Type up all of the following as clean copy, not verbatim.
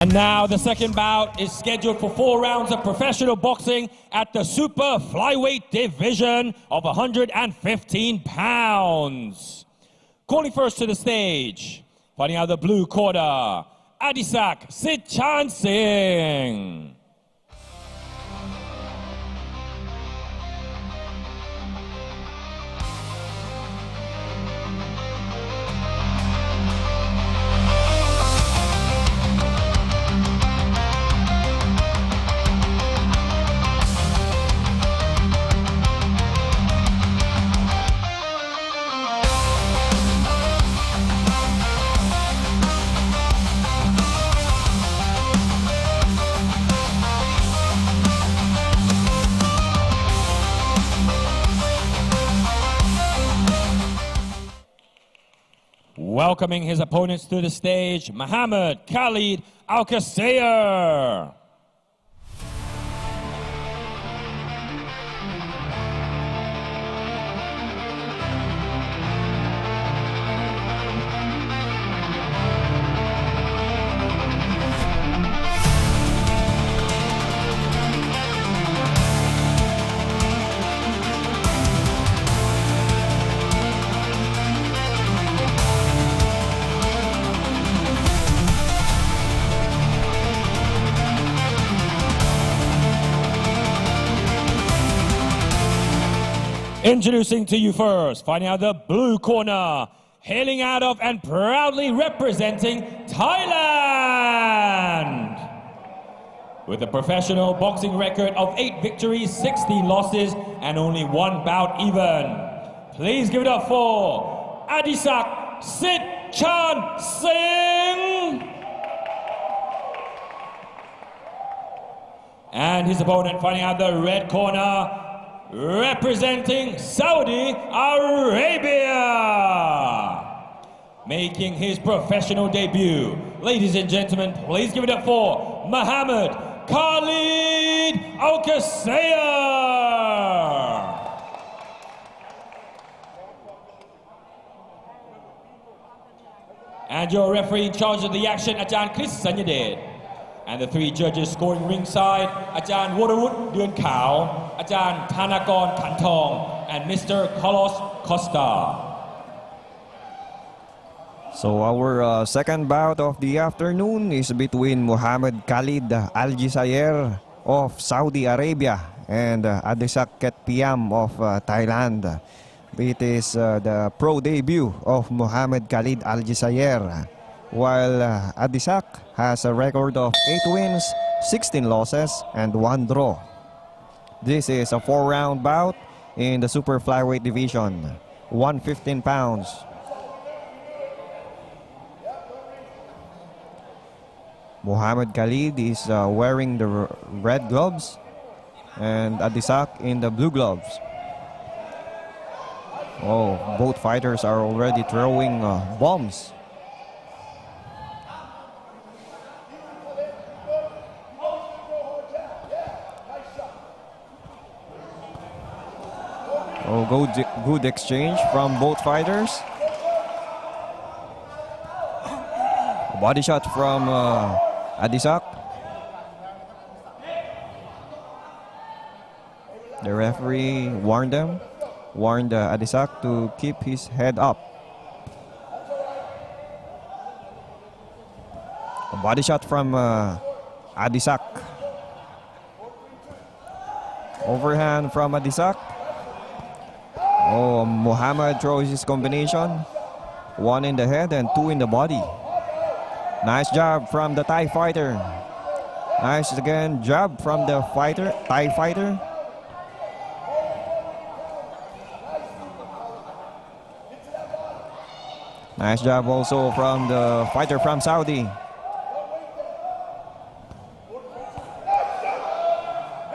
And now the second bout is scheduled for 4 rounds of professional boxing at the super flyweight division of 115 pounds. Calling first to the stage, fighting out the blue corner, Adisak Sitchan Singh. Welcoming his opponents to the stage, Mohammed, Khalid, Al-Qasir. Introducing to you first, fighting out the blue corner, hailing out of and proudly representing Thailand. With a professional boxing record of 8 victories, 16 losses, and only 1 bout even. Please give it up for Adisak Sitchan Singh. And his opponent fighting out the red corner, representing Saudi Arabia. Making his professional debut, ladies and gentlemen, please give it up for Mohammed Khalid Al-Qasir. And your referee in charge of the action, Ajahn Chris Sanyadet. And the 3 judges scoring ringside, Ajahn Warawut Duan Khao, Ajahn Thanakon Kantong, and Mr. Carlos Costa. So our second bout of the afternoon is between Mohammed Khalid Al-Qasir of Saudi Arabia and Adisak Ketpiam of Thailand. It is the pro debut of Mohammed Khalid Al-Qasir, while Adisak has a record of 8 wins, 16 losses, and 1 draw. This is a 4-round bout in the super flyweight division, 115 pounds. Mohammed Khalid is wearing the red gloves and Adisak in the blue gloves. Oh, both fighters are already throwing bombs. Oh, good exchange from both fighters. Body shot from Adisak. The referee warned Adisak to keep his head up. A body shot from Adisak. Overhand from Adisak. Oh, Mohammed throws his combination. 1 in the head and 2 in the body. Nice job from the Thai fighter. Nice again job from the Thai fighter. Nice job also from the fighter from Saudi.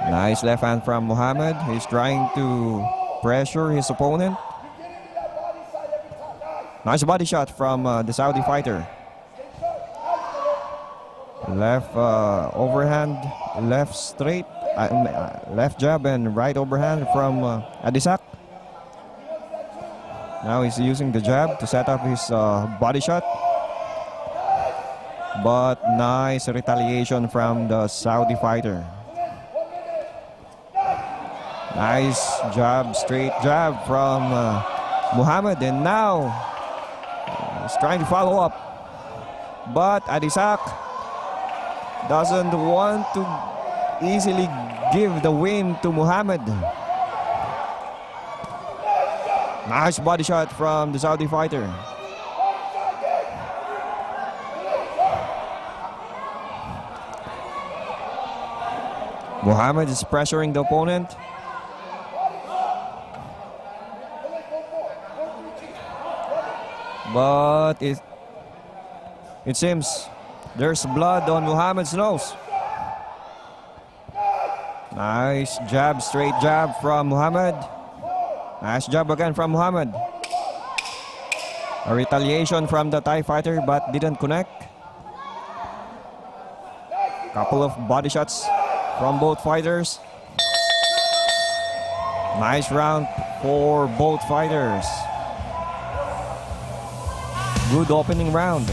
Nice left hand from Mohammed. He's trying to pressure his opponent. Nice body shot from the Saudi fighter. Left overhand, left straight, left jab and right overhand from Adisak. Now he's using the jab to set up his body shot. But nice retaliation from the Saudi fighter. Nice jab, straight jab from Mohammed, and now he's trying to follow up. But Adisak doesn't want to easily give the win to Mohammed. Nice body shot from the Saudi fighter. Mohammed is pressuring the opponent. But it seems there's blood on Mohammed's nose. Nice jab, straight jab from Mohammed. Nice jab again from Mohammed. A retaliation from the Thai fighter but didn't connect. Couple of body shots from both fighters. Nice round for both fighters. Good opening round.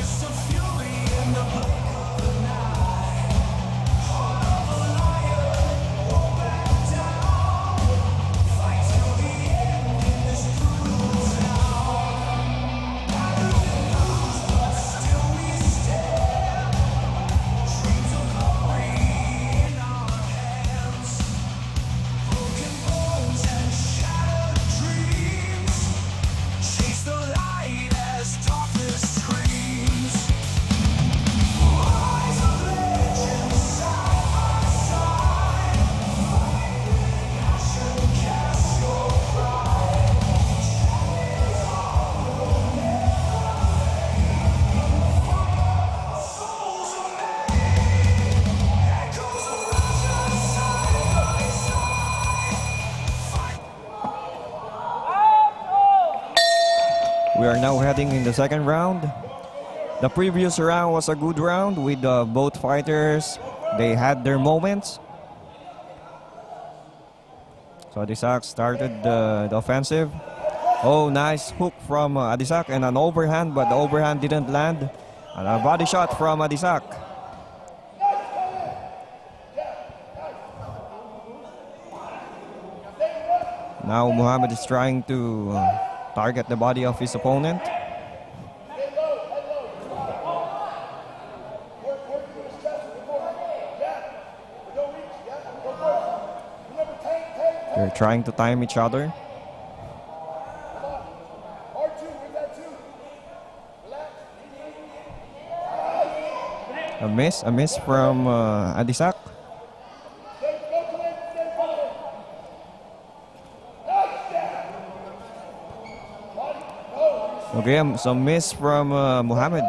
We are now heading in the second round. The previous round was a good round with both fighters. They had their moments. So Adisak started the offensive. Oh, nice hook from Adisak and an overhand, but the overhand didn't land. And a body shot from Adisak. Now Mohammed is trying to target the body of his opponent. They're trying to time each other. A miss from Adisak. Okay, some miss from Mohammed.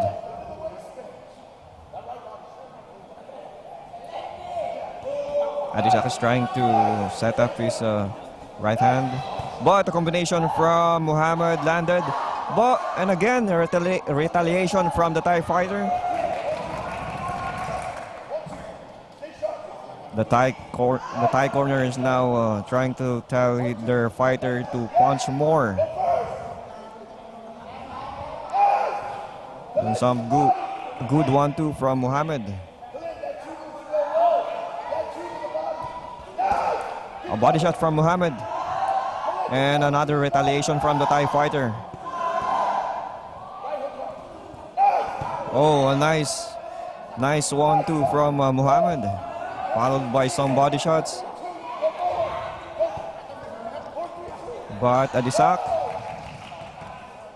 Adisak is trying to set up his right hand, but a combination from Mohammed landed. And again, a retaliation from the Thai fighter. The Thai corner is now trying to tell their fighter to punch more. And some good 1-2 from Mohammed. A body shot from Mohammed. And another retaliation from the Thai fighter. Oh, a nice 1-2 from Mohammed. Followed by some body shots. But Adisak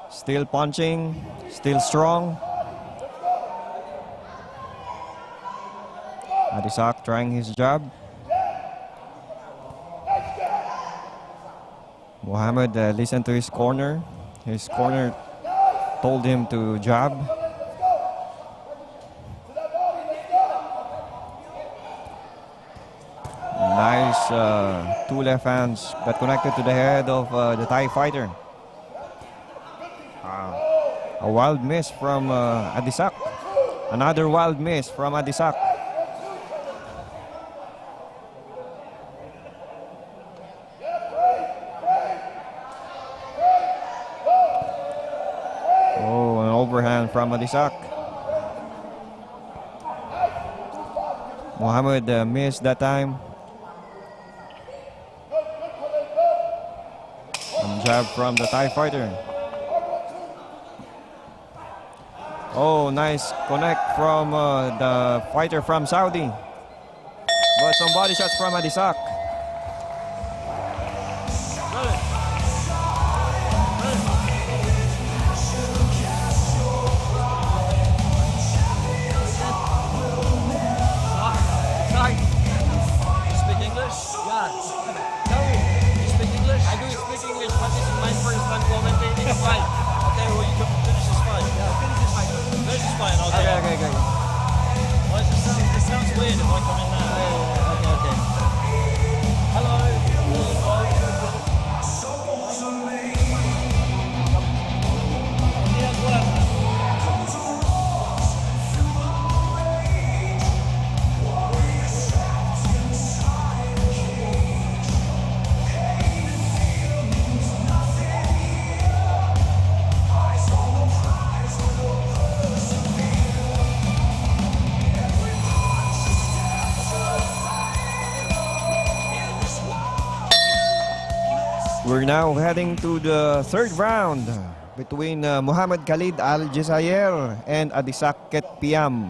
still punching, still strong. Adisak trying his jab. Mohammed listened to his corner. His corner told him to jab. Nice two left hands that connected to the head of the Thai fighter. A wild miss from Adisak. Another wild miss from Adisak. Oh, an overhand from Adisak. Mohammed missed that time. Jab from the Thai fighter. Oh, nice connect from the fighter from Saudi. But some body shots from Adisak. We're now heading to the third round between Mohammed Khalid Al-Jazair and Adisak Ketpiam.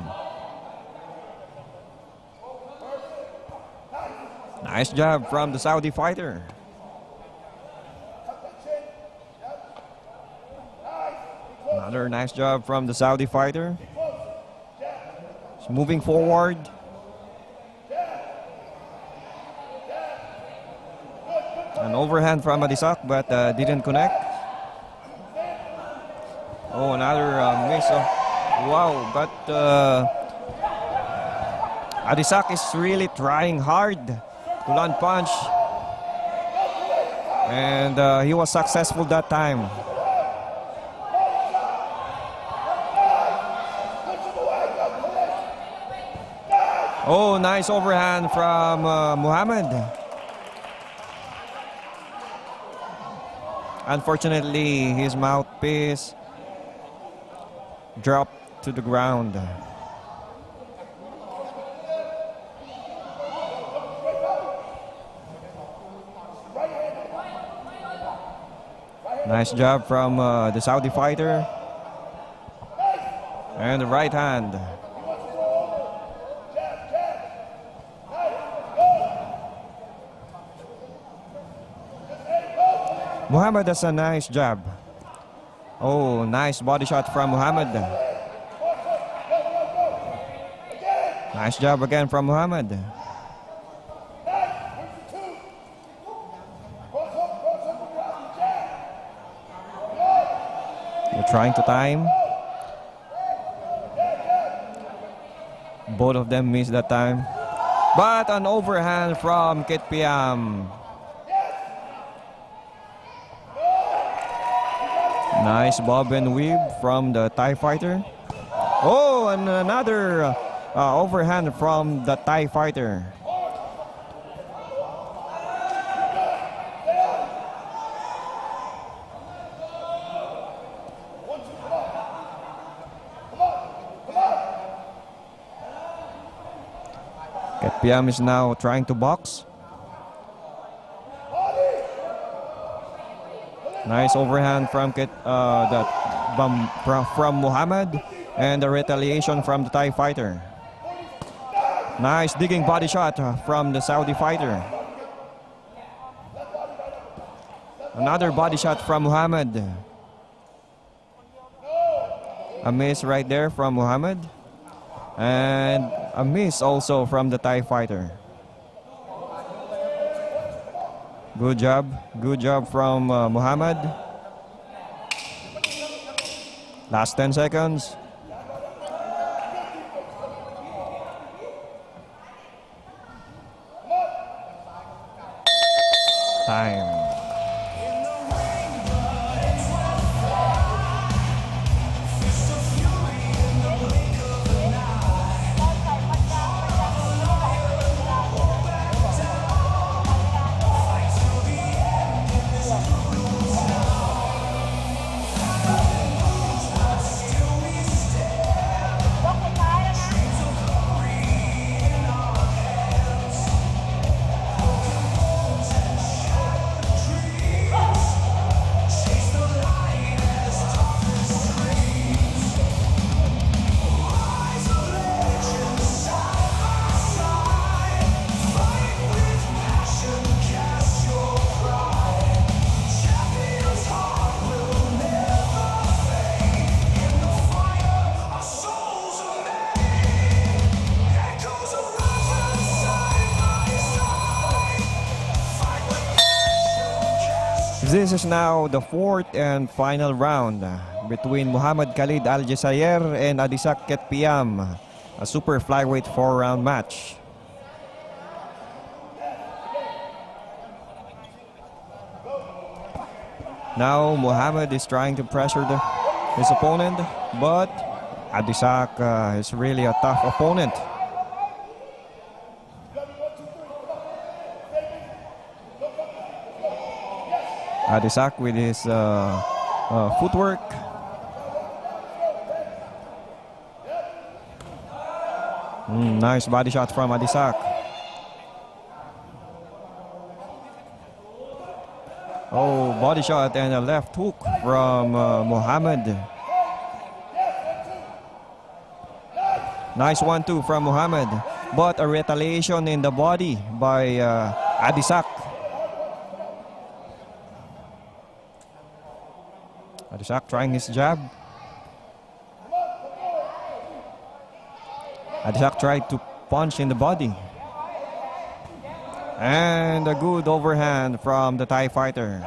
Nice job from the Saudi fighter. Another nice job from the Saudi fighter. He's moving forward. An overhand from Adisak, but didn't connect. Oh, another miss. Wow, but Adisak is really trying hard to land punch. And he was successful that time. Oh, nice overhand from Mohammed. Unfortunately, his mouthpiece dropped to the ground. Nice job from the Saudi fighter. And the right hand. Mohammed does a nice jab. Oh, nice body shot from Mohammed. Nice job again from Mohammed. They're trying to time. Both of them missed that time. But an overhand from Ketpiam. Nice bob and weave from the Thai fighter. Oh, and another overhand from the Thai fighter. Ketpiam is now trying to box. Nice overhand from from Mohammed, and the retaliation from the Thai fighter. Nice digging body shot from the Saudi fighter. Another body shot from Mohammed. A miss right there from Mohammed, and a miss also from the Thai fighter. Good job from Mohammed. Last 10 seconds. Time. This is now the fourth and final round between Mohammed Khalid Al-Jasair and Adisak Ketpiam, a super flyweight 4-round match. Now Mohammed is trying to pressure his opponent, but Adisak is really a tough opponent. Adisak with his footwork. Nice body shot from Adisak. Oh, body shot and a left hook from Mohammed. Nice 1-2 from Mohammed, but a retaliation in the body by Adisak. Adisak trying his jab. Adisak tried to punch in the body. And a good overhand from the Thai fighter.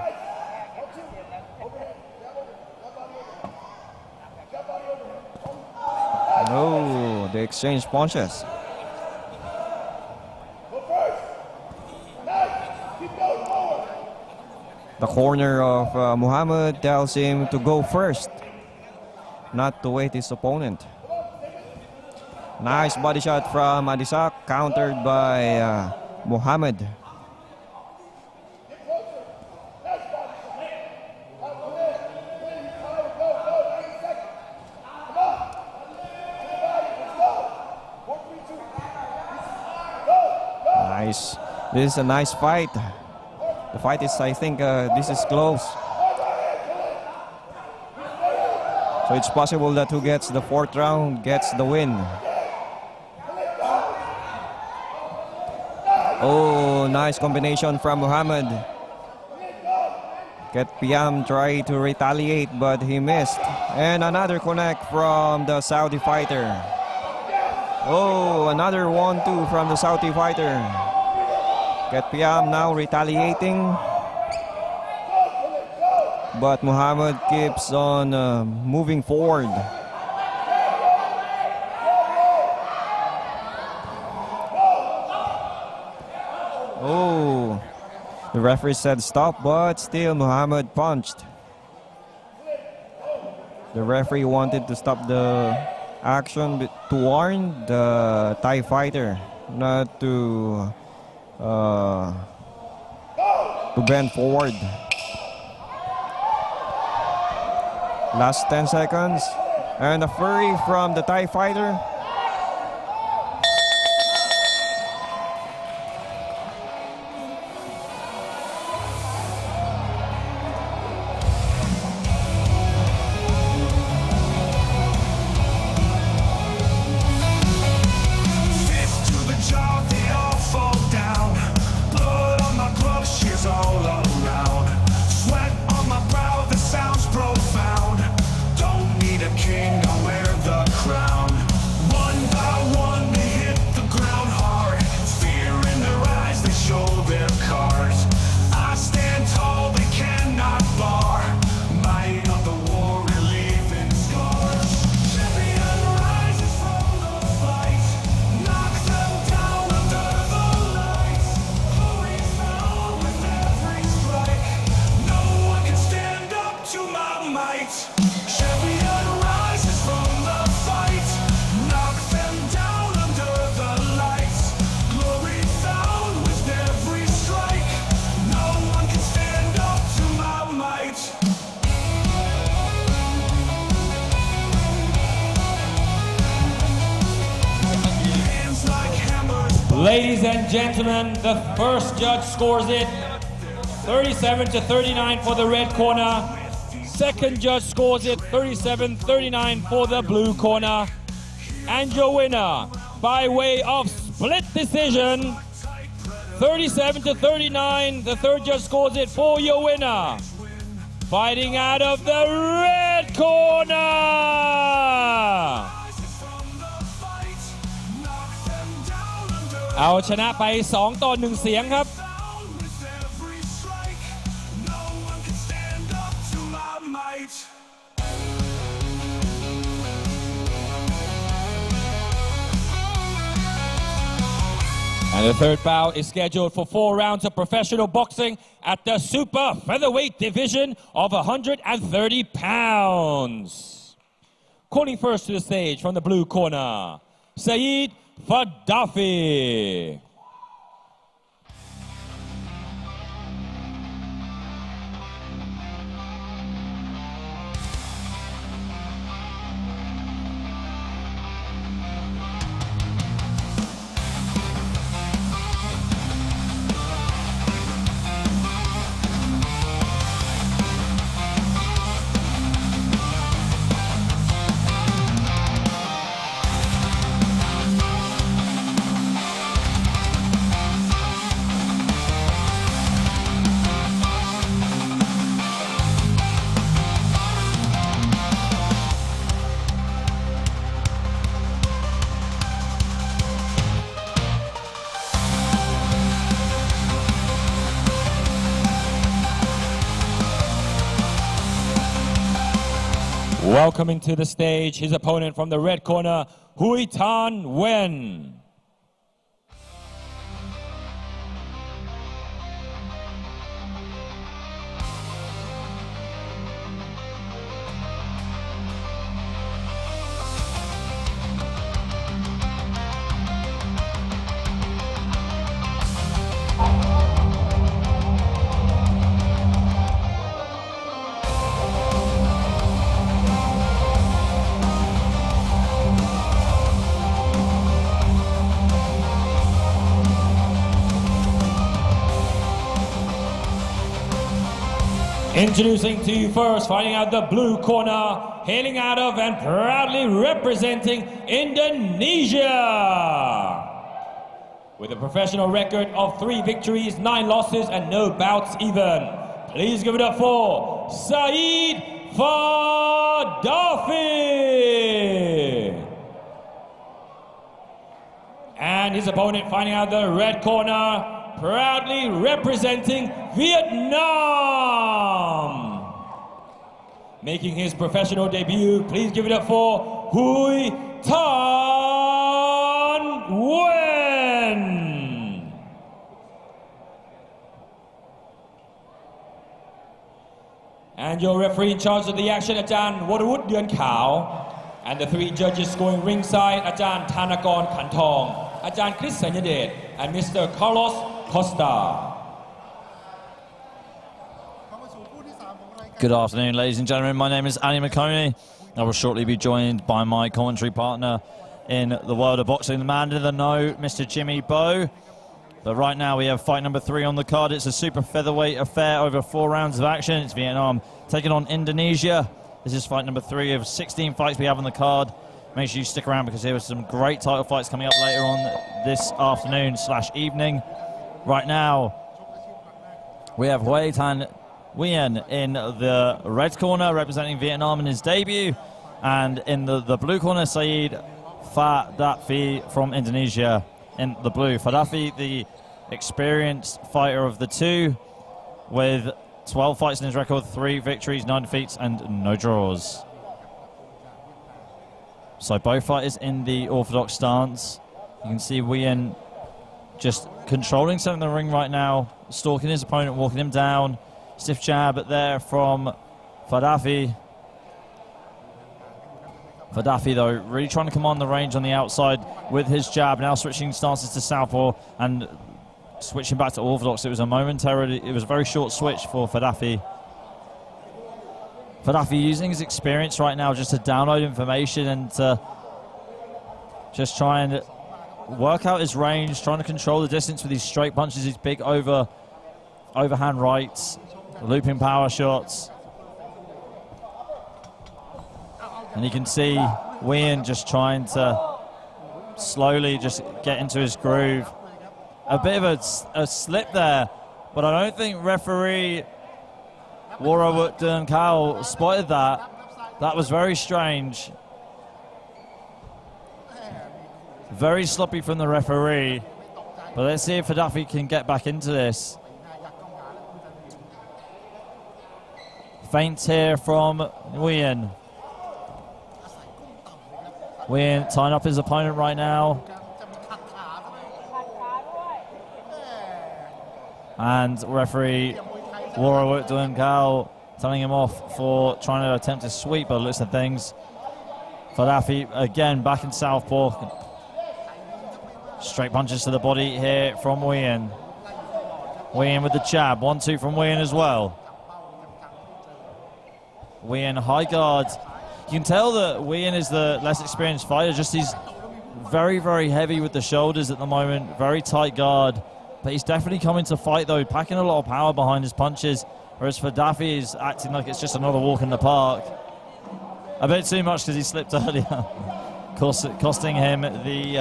No, they exchange punches. The corner of Mohammed tells him to go first, not to wait his opponent. Nice body shot from Adisak, countered by Mohammed. Nice. This is a nice fight. The fight is, I think, this is close. So it's possible that who gets the fourth round gets the win. Oh, nice combination from Mohammed. Ketpiam tried to retaliate, but he missed. And another connect from the Saudi fighter. Oh, another 1-2 from the Saudi fighter. Ketpiam now retaliating. But Mohammed keeps on moving forward. Oh, the referee said stop, but still Mohammed punched. The referee wanted to stop the action to warn the Thai fighter not to bend forward. Last 10 seconds, and a flurry from the Thai fighter. Ladies and gentlemen, the first judge scores it 37-39 for the red corner. Second judge scores it 37-39 for the blue corner. And your winner, by way of split decision, 37-39, the third judge scores it for your winner. Fighting out of the red corner! เอาชนะไป2-1 เสียงครับ And the third bout is scheduled for 4 rounds of professional boxing at the super featherweight division of 130 pounds. Calling first to the stage from the blue corner, Saeed Fadafi. Welcoming to the stage his opponent from the red corner, Hui Tan Wen. Introducing to you first, fighting out the blue corner, hailing out of and proudly representing Indonesia. With a professional record of 3 victories, 9 losses and no bouts even. Please give it up for Saeed Fadafi. And his opponent fighting out the red corner, proudly representing Vietnam. Making his professional debut, please give it up for Hui Tan Wen. And your referee in charge of the action, Ajahn Warawut Duan Khao. And the 3 judges scoring ringside, Ajahn Thanakon Kantong, Ajahn Chris Sanyadet, and Mr. Carlos Costa. Good afternoon, ladies and gentlemen. My name is Ali McConey. I will shortly be joined by my commentary partner in the world of boxing, the man in the know, Mr. Jimmy Bow. But right now we have fight number 3 on the card. It's a super featherweight affair over 4 rounds of action. It's Vietnam taking on Indonesia. This is fight number 3 of 16 fights we have on the card. Make sure you stick around because there are some great title fights coming up later on this afternoon/evening. Right now, we have Hui Tan Wen in the red corner representing Vietnam in his debut, and in the blue corner, Saeed Fadafi from Indonesia in the blue. Fadafi, the experienced fighter of the 2, with 12 fights in his record, 3 victories, 9 defeats, and no draws. So both fighters in the orthodox stance. You can see Wen just controlling something in the ring right now, stalking his opponent, walking him down. Stiff jab there from Fadafi. Fadafi, though, really trying to command the range on the outside with his jab. Now switching stances to southpaw and switching back to orthodox. It was a very short switch for Fadafi. Fadafi using his experience right now just to download information and to just try and work out his range, trying to control the distance with these straight punches, these big overhand rights, looping power shots. And you can see Wen just trying to slowly just get into his groove. A bit of a slip there, but I don't think referee Warawut Duan Khao spotted that. That was very strange. Very sloppy from the referee. But let's see if Fadafi can get back into this. Feint here from Wen. Wen tying up his opponent right now. And referee Warwick Dunkal telling him off for trying to attempt to sweep by the looks of things. Fadafi again back in southpaw. Straight punches to the body here from Nguyen. Nguyen with the jab. 1-2 from Nguyen as well. Nguyen high guard. You can tell that Nguyen is the less experienced fighter. Just he's very, very heavy with the shoulders at the moment. Very tight guard. But he's definitely coming to fight though, packing a lot of power behind his punches. Whereas Fadafi is acting like it's just another walk in the park. A bit too much because he slipped earlier. Costing him the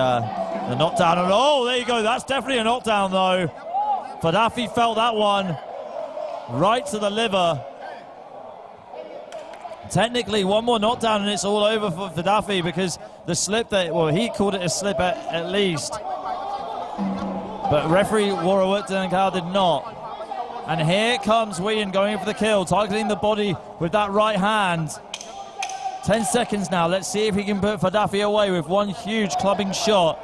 knockdown. And oh, there you go. That's definitely a knockdown though. Fadafi felt that one right to the liver. Technically, one more knockdown and it's all over for Fadafi because the slip that, well, he called it a slip at least. But referee Warwick Dunkal did not. And here comes Nguyen going in for the kill, targeting the body with that right hand. 10 seconds now. Let's see if he can put Fadafi away with one huge clubbing shot.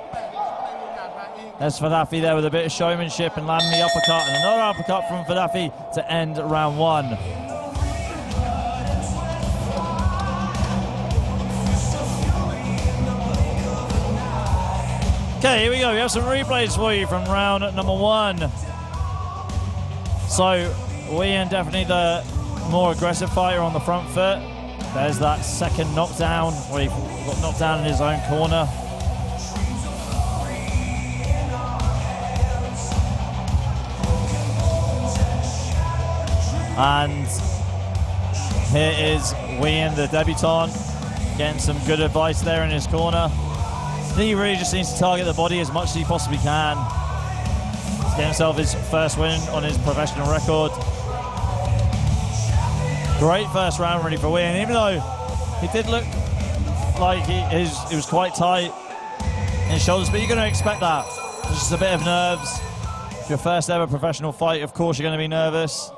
There's Fadafi there with a bit of showmanship and landing the uppercut. And another uppercut from Fadafi to end round one. Okay, here we go. We have some replays for you from round number one. So, Nguyen definitely the more aggressive fighter on the front foot. There's that second knockdown where he got knocked down in his own corner. And here is Nguyen, the debutant, getting some good advice there in his corner. I think he really just needs to target the body as much as he possibly can to get himself his first win on his professional record. Great first round really for Nguyen, even though he did look like he was quite tight in his shoulders, but you're going to expect that. It's just a bit of nerves. Your first ever professional fight, of course you're going to be nervous.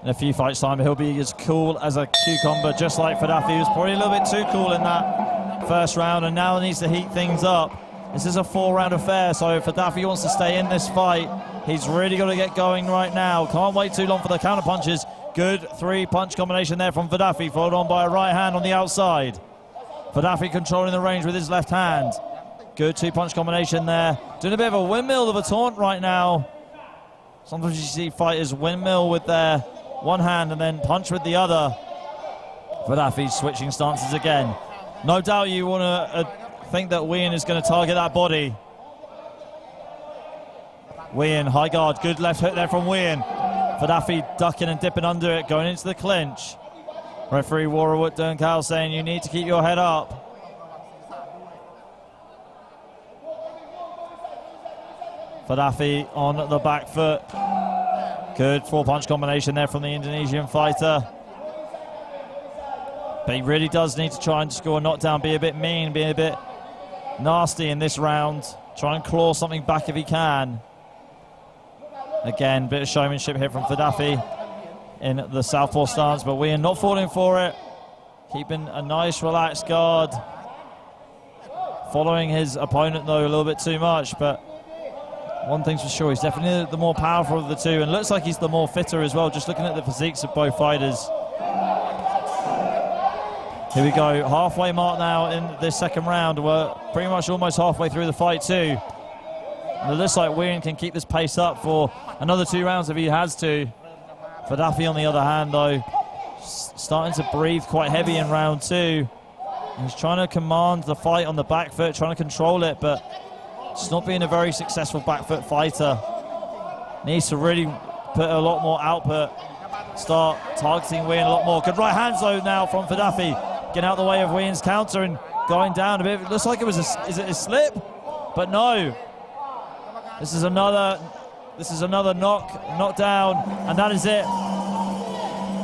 In a few fights' time, he'll be as cool as a cucumber, just like Fadafi. He was probably a little bit too cool in that first round, and now needs to heat things up. This is a 4-round affair, so if Fadafi wants to stay in this fight, he's really got to get going right now. Can't wait too long for the counter punches. Good 3-punch combination there from Fadafi, followed on by a right hand on the outside. Fadafi controlling the range with his left hand. Good 2-punch combination there. Doing a bit of a windmill of a taunt right now. Sometimes you see fighters windmill with their one hand and then punch with the other. Fadafi's switching stances again. No doubt you want to think that Nguyen is going to target that body. Nguyen, high guard, good left hook there from Nguyen. Fadafi ducking and dipping under it, going into the clinch. Referee Warwick Dunkal saying you need to keep your head up. Fadafi on the back foot. Good 4-punch combination there from the Indonesian fighter. But he really does need to try and score a knockdown, be a bit mean, be a bit nasty in this round. Try and claw something back if he can. Again, bit of showmanship here from Fadafi in the southpaw stance, but we are not falling for it. Keeping a nice relaxed guard. Following his opponent though a little bit too much, but one thing's for sure, he's definitely the more powerful of the two, and looks like he's the more fitter as well, just looking at the physiques of both fighters. Here we go, halfway mark now in this second round. We're pretty much almost halfway through the fight too. And it looks like Nguyen can keep this pace up for another 2 rounds if he has to. Fadafi on the other hand though, starting to breathe quite heavy in round 2. He's trying to command the fight on the back foot, trying to control it, but just not being a very successful back foot fighter. Needs to really put a lot more output. Start targeting Nguyen a lot more. Good right hand though now from Fadafi. Getting out the way of Nguyen's counter and going down a bit. It looks like it was is it a slip? But no. This is another knockdown, and that is it.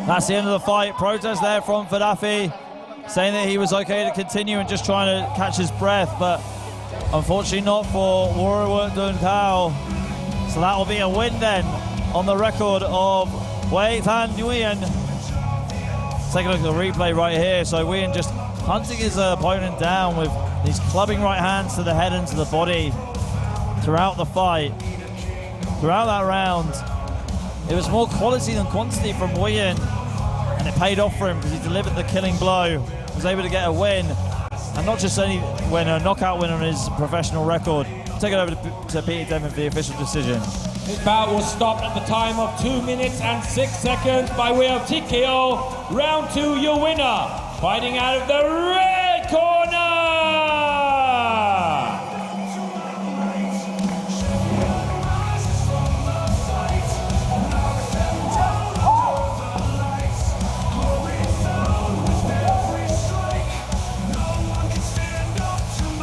That's the end of the fight. Protest there from Fadafi, saying that he was okay to continue and just trying to catch his breath, but unfortunately not for Warwick Dunkal. So that will be a win then on the record of Wei Tan Nguyen. Take a look at the replay right here. So Nguyen just hunting his opponent down with these clubbing right hands to the head and to the body throughout the fight. throughout that round. It was more quality than quantity from Nguyen, and it paid off for him because he delivered the killing blow, was able to get a win, and not just any win, a knockout win on his professional record. Take it over to Peter Devon for the official decision. This bout was stopped at the time of 2 minutes and 6 seconds by way of TKO. Round 2, your winner, fighting out of the red corner.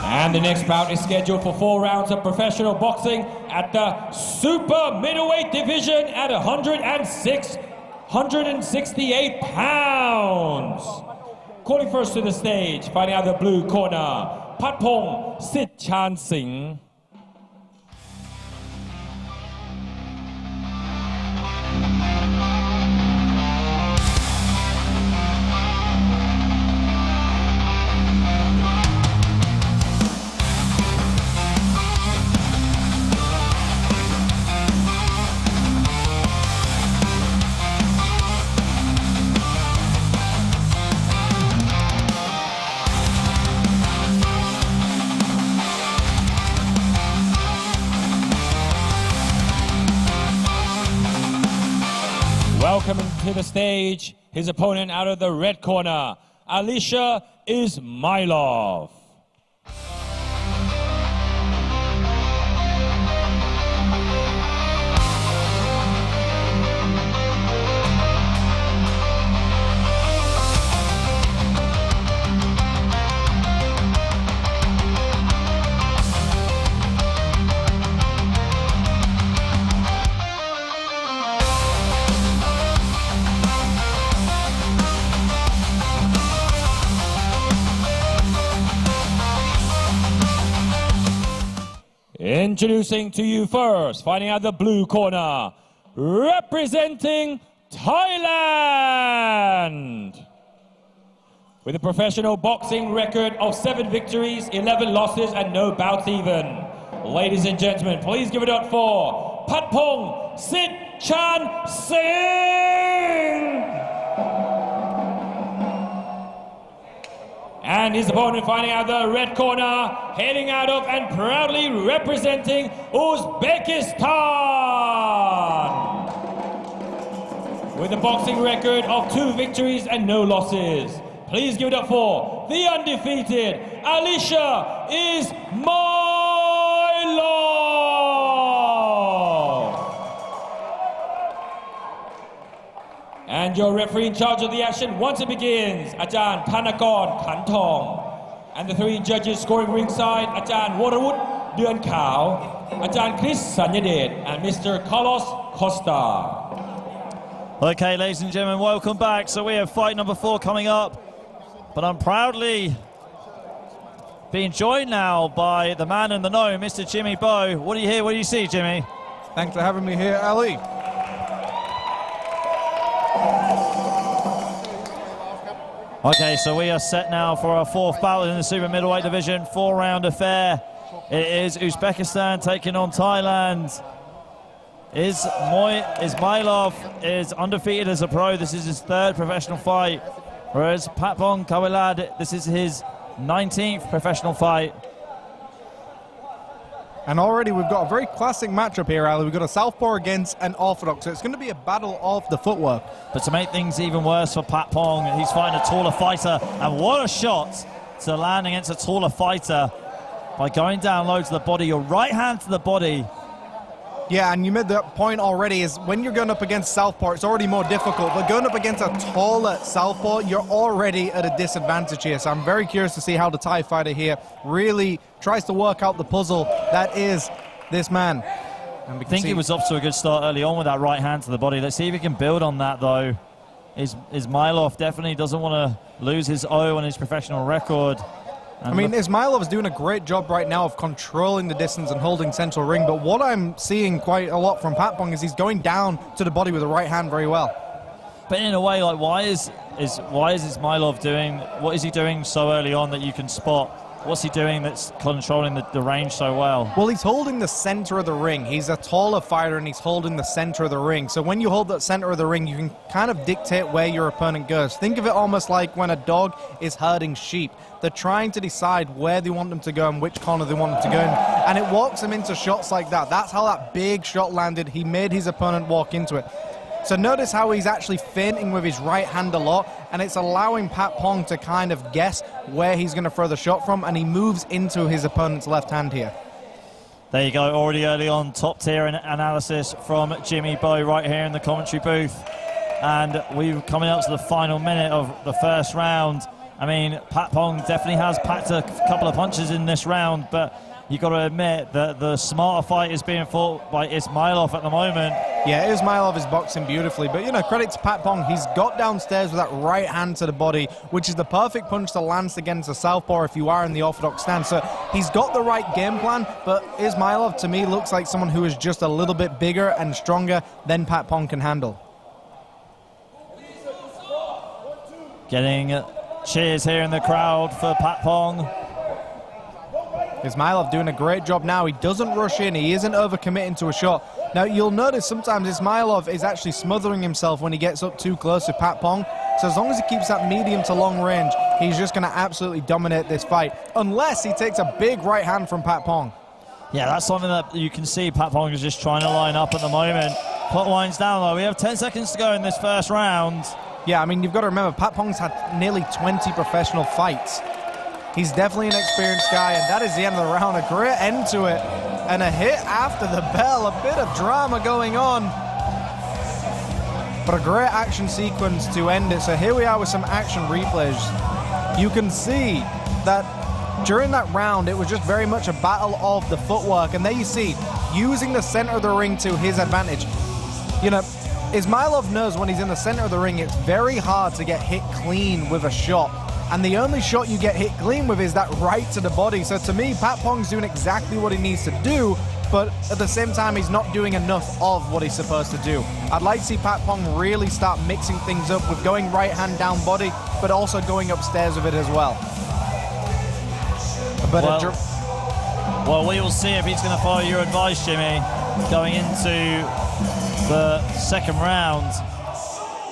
And the next bout is scheduled for 4 rounds of professional boxing at the super middleweight division at 168 pounds. Calling first to the stage, fighting out the blue corner, Patpong Sitchan Singh. Welcoming to the stage, his opponent out of the red corner, Alisher Ismailov. Introducing to you first, fighting out the blue corner, representing Thailand. With a professional boxing record of 7 victories, 11 losses, and no bouts even. Ladies and gentlemen, please give it up for Patpong Sitchan Singh. And his opponent fighting out the red corner, heading out of and proudly representing Uzbekistan. With a boxing record of 2 victories and no losses. Please give it up for the undefeated Alisher Ismailov. And your referee in charge of the action once it begins, Ajahn Thanakon Kantong. And the 3 judges scoring ringside, Ajahn Warawut Duan Khao, Ajahn Chris Sanyadet, and Mr. Carlos Costa. Okay, ladies and gentlemen, welcome back. So we have fight number 4 coming up. But I'm proudly being joined now by the man in the know, Mr. Jimmy Bow. What do you hear? What do you see, Jimmy? Thanks for having me here, Ali. Okay, so we are set now for our 4th bout in the super middleweight division, 4-round affair. It is Uzbekistan taking on Thailand. Ismailov is undefeated as a pro. This is his 3rd professional fight. Whereas Patpong Khalid, this is his 19th professional fight. And already we've got a very classic matchup here, Ali. We've got a southpaw against an orthodox, so it's going to be a battle of the footwork. But to make things even worse for Patpong, he's fighting a taller fighter, and what a shot to land against a taller fighter by going down low to the body, your right hand to the body. Yeah, and you made that point already, is when you're going up against southpaw, it's already more difficult, but going up against a taller southpaw, you're already at a disadvantage here. So I'm very curious to see how the Thai fighter here really tries to work out the puzzle that is this man. And I think he was off to a good start early on with that right hand to the body. Let's see if he can build on that, though. Ismailov definitely doesn't want to lose his O on his professional record. I mean, Ismailov is doing a great job right now of controlling the distance and holding central ring, but what I'm seeing quite a lot from Patpong is he's going down to the body with the right hand very well. But in a way, like, why is Ismailov doing, what is he doing so early on that you can spot? What's he doing that's controlling the range so well? Well, he's holding the center of the ring. He's a taller fighter, and he's holding the center of the ring. So when you hold that center of the ring, you can kind of dictate where your opponent goes. Think of it almost like when a dog is herding sheep. They're trying to decide where they want them to go and which corner they want them to go in. And it walks them into shots like that. That's how that big shot landed. He made his opponent walk into it. So notice how he's actually feinting with his right hand a lot, and it's allowing Patpong to kind of guess where he's going to throw the shot from, and he moves into his opponent's left hand here. There you go, already early on, top tier analysis from Jimmy Bowe right here in the commentary booth. And we're coming up to the final minute of the first round. I mean, Patpong definitely has packed a couple of punches in this round, but you've got to admit that the smarter fight is being fought by Ismailov at the moment. Yeah, Ismailov is boxing beautifully, but, you know, credit to Patpong. He's got downstairs with that right hand to the body, which is the perfect punch to lance against a southpaw if you are in the orthodox stance. So he's got the right game plan, but Ismailov, to me, looks like someone who is just a little bit bigger and stronger than Patpong can handle. Getting cheers here in the crowd for Patpong. Ismailov doing a great job now. He doesn't rush in. He isn't overcommitting to a shot. Now, you'll notice sometimes Ismailov is actually smothering himself when he gets up too close to Patpong. So as long as he keeps that medium to long range, he's just going to absolutely dominate this fight, unless he takes a big right hand from Patpong. Yeah, that's something that you can see Patpong is just trying to line up at the moment. Clock winds down, though. We have 10 seconds to go in this first round. Yeah, I mean, you've got to remember, Patpong's had nearly 20 professional fights. He's definitely an experienced guy, and that is the end of the round. A great end to it, and a hit after the bell. A bit of drama going on, but a great action sequence to end it. So here we are with some action replays. You can see that during that round, it was just very much a battle of the footwork, and there you see, using the center of the ring to his advantage. You know, Ismailov knows when he's in the center of the ring, it's very hard to get hit clean with a shot. And the only shot you get hit clean with is that right to the body. So to me, Patpong's doing exactly what he needs to do, but at the same time, he's not doing enough of what he's supposed to do. I'd like to see Patpong really start mixing things up with going right hand down body, but also going upstairs with it as well. Well, we will see if he's going to follow your advice, Jimmy, going into the second round.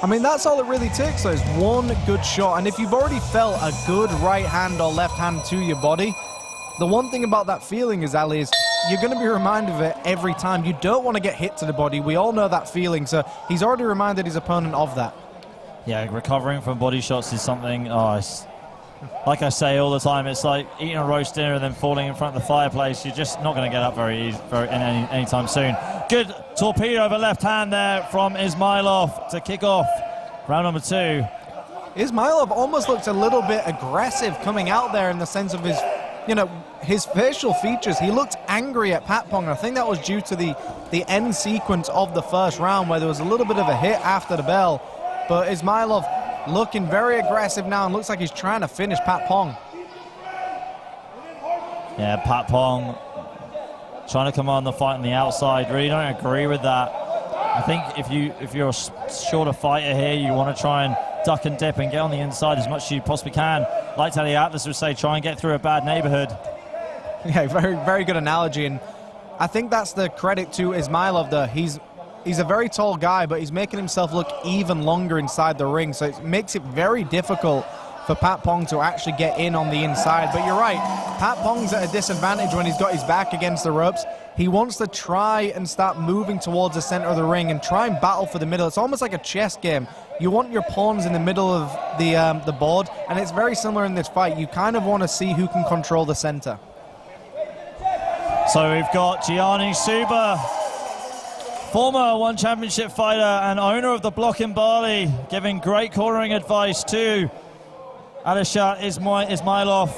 I mean, that's all it really takes, though, is one good shot. And if you've already felt a good right hand or left hand to your body, the one thing about that feeling is, Ali, is you're going to be reminded of it every time. You don't want to get hit to the body. We all know that feeling. So he's already reminded his opponent of that. Yeah, recovering from body shots is something, like I say all the time, it's like eating a roast dinner and then falling in front of the fireplace. You're just not going to get up very anytime soon. Good torpedo over left hand there from Ismailov to kick off round number 2. Ismailov almost looked a little bit aggressive coming out there in the sense of his, you know, his facial features. He looked angry at Patpong. I think that was due to the end sequence of the first round where there was a little bit of a hit after the bell. But Ismailov looking very aggressive now and looks like he's trying to finish Patpong. Yeah, Patpong trying to command the fight on the outside. Really don't agree with that. I think if you're a shorter fighter here, you want to try and duck and dip and get on the inside as much as you possibly can. Like Teddy Atlas would say, try and get through a bad neighborhood. Yeah, very, very good analogy. And I think that's the credit to Ismailov, though. He's a very tall guy, but he's making himself look even longer inside the ring, so it makes it very difficult for Patpong to actually get in on the inside. But you're right, Patpong's at a disadvantage when he's got his back against the ropes. He wants to try and start moving towards the center of the ring and try and battle for the middle. It's almost like a chess game. You want your pawns in the middle of the board, and it's very similar in this fight. You kind of want to see who can control the center. So we've got Gianni Suba, former One Championship fighter and owner of the Block in Bali, giving great cornering advice to Adisak Ismailov.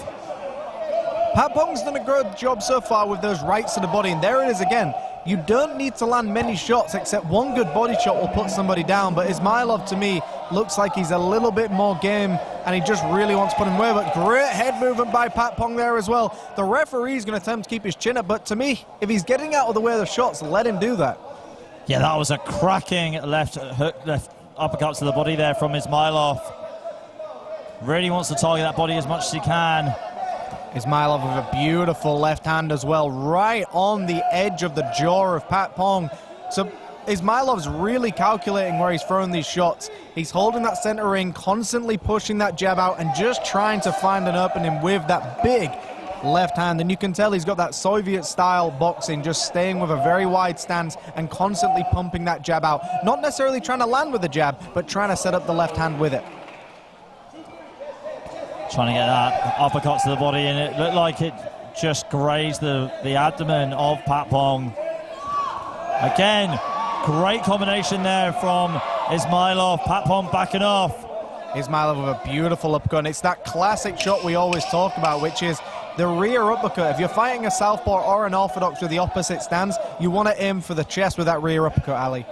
Patpong's done a good job so far with those rights to the body, and there it is again. You don't need to land many shots, except one good body shot will put somebody down, but Ismailov, to me, looks like he's a little bit more game, and he just really wants to put him away. But great head movement by Patpong there as well. The referee's going to attempt to keep his chin up, but to me, if he's getting out of the way of the shots, let him do that. Yeah, that was a cracking left uppercut to the body there from Ismailov. Really wants to target that body as much as he can. Ismailov with a beautiful left hand as well, right on the edge of the jaw of Pat Pong. So Ismailov's really calculating where he's throwing these shots. He's holding that center ring, constantly pushing that jab out and just trying to find an opening with that big left hand. And you can tell he's got that Soviet-style boxing, just staying with a very wide stance and constantly pumping that jab out. Not necessarily trying to land with the jab, but trying to set up the left hand with it. Trying to get that uppercut to the body, and it looked like it just grazed the abdomen of Pat Pong. Again, great combination there from Ismailov. Pat Pong backing off. Ismailov with a beautiful uppercut. And it's that classic shot we always talk about, which is the rear uppercut. If you're fighting a southpaw or an orthodox with the opposite stance, you want to aim for the chest with that rear uppercut, Ali.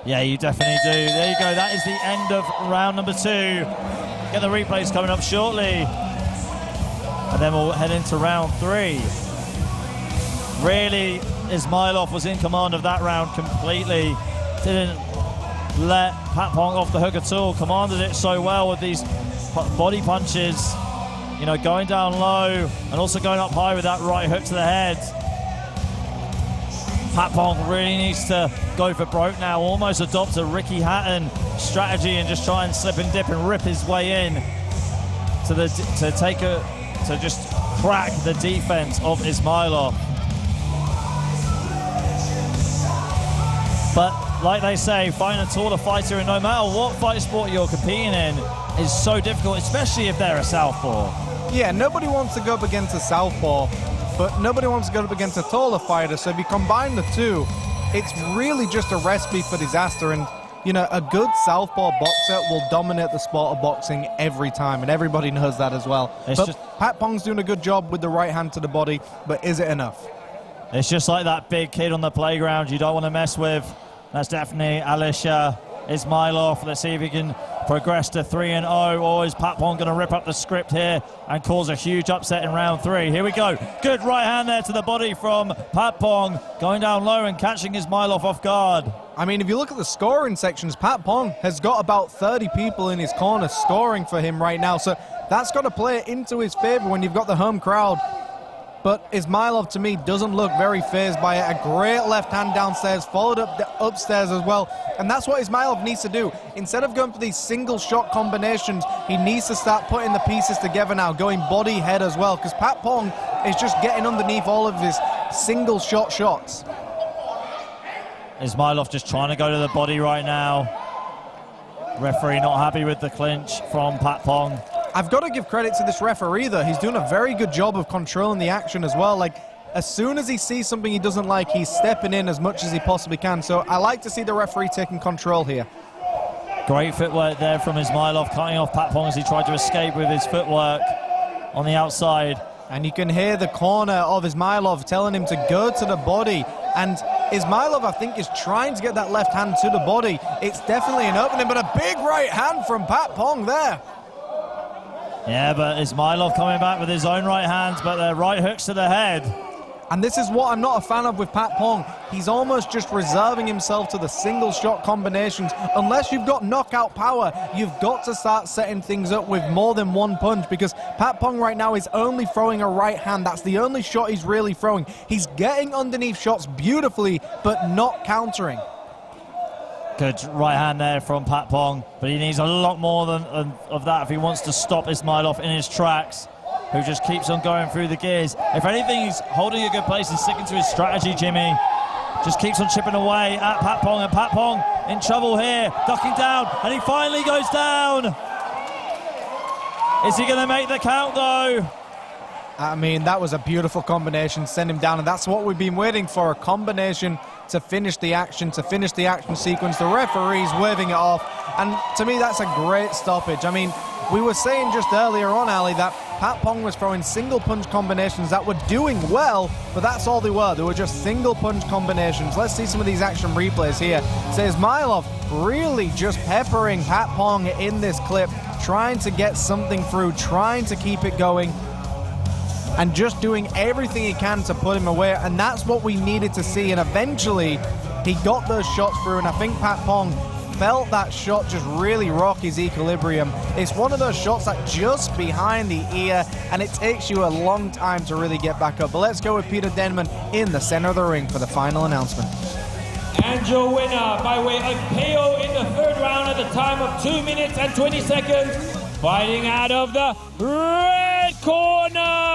Yeah, you definitely do. There you go. That is the end of round number 2. Get the replays coming up shortly. And then we'll head into round 3. Really, Ismailov was in command of that round completely. Didn't let Pat Pong off the hook at all. Commanded it so well with these body punches. You know, going down low and also going up high with that right hook to the head. Pat Pong really needs to go for broke now, almost adopt a Ricky Hatton strategy and just try and slip and dip and rip his way in to just crack the defense of Ismailov. But like they say, fighting a taller fighter, and no matter what fight sport you're competing in, is so difficult, especially if they're a southpaw. Yeah, nobody wants to go up against a southpaw, but nobody wants to go up against a taller fighter. So if you combine the two, it's really just a recipe for disaster. And, you know, a good southpaw boxer will dominate the sport of boxing every time, and everybody knows that as well. Pat Pong's doing a good job with the right hand to the body, but is it enough? It's just like that big kid on the playground you don't want to mess with. That's definitely Alisher Ismailov. Let's see if he can progress to 3-0, or is Pat Pong going to rip up the script here and cause a huge upset in round 3? Here we go. Good right hand there to the body from Pat Pong, going down low and catching Ismailov off guard. I mean, if you look at the scoring sections, Pat Pong has got about 30 people in his corner scoring for him right now, so that's got to play into his favor when you've got the home crowd. But Ismailov, to me, doesn't look very fazed by it. A great left hand downstairs, followed up upstairs as well. And that's what Ismailov needs to do. Instead of going for these single shot combinations, he needs to start putting the pieces together now, going body, head as well, because Pat Pong is just getting underneath all of his single shot shots. Ismailov just trying to go to the body right now. Referee not happy with the clinch from Pat Pong. I've got to give credit to this referee, though. He's doing a very good job of controlling the action as well. Like, as soon as he sees something he doesn't like, he's stepping in as much as he possibly can. So I like to see the referee taking control here. Great footwork there from Ismailov, cutting off Pat Pong as he tried to escape with his footwork on the outside. And you can hear the corner of Ismailov telling him to go to the body. And Ismailov, I think, is trying to get that left hand to the body. It's definitely an opening, but a big right hand from Pat Pong there. Yeah, but Ismailov coming back with his own right hands, but the right hooks to the head. And this is what I'm not a fan of with Pat Pong. He's almost just reserving himself to the single shot combinations. Unless you've got knockout power, you've got to start setting things up with more than one punch, because Pat Pong right now is only throwing a right hand. That's the only shot he's really throwing. He's getting underneath shots beautifully, but not countering. Good right hand there from Pat Pong, but he needs a lot more of that if he wants to stop Ismailov in his tracks, who just keeps on going through the gears. If anything, he's holding a good place and sticking to his strategy, Jimmy. Just keeps on chipping away at Pat Pong, and Pat Pong in trouble here, ducking down, and he finally goes down. Is he going to make the count, though? I mean, that was a beautiful combination, send him down, and that's what we've been waiting for, a combination to finish the action, sequence. The referee's waving it off, and to me, that's a great stoppage. I mean, we were saying just earlier on, Ali, that Pat Pong was throwing single punch combinations that were doing well, but that's all they were. They were just single punch combinations. Let's see some of these action replays here. Says Ismailov really just peppering Pat Pong in this clip, trying to get something through, trying to keep it going, and just doing everything he can to put him away. And that's what we needed to see. And eventually, he got those shots through. And I think Pat Pong felt that shot just really rock his equilibrium. It's one of those shots that just behind the ear, and it takes you a long time to really get back up. But let's go with Peter Denman in the center of the ring for the final announcement. And your winner by way of KO in the third round at the time of 2 minutes and 20 seconds, fighting out of the red corner,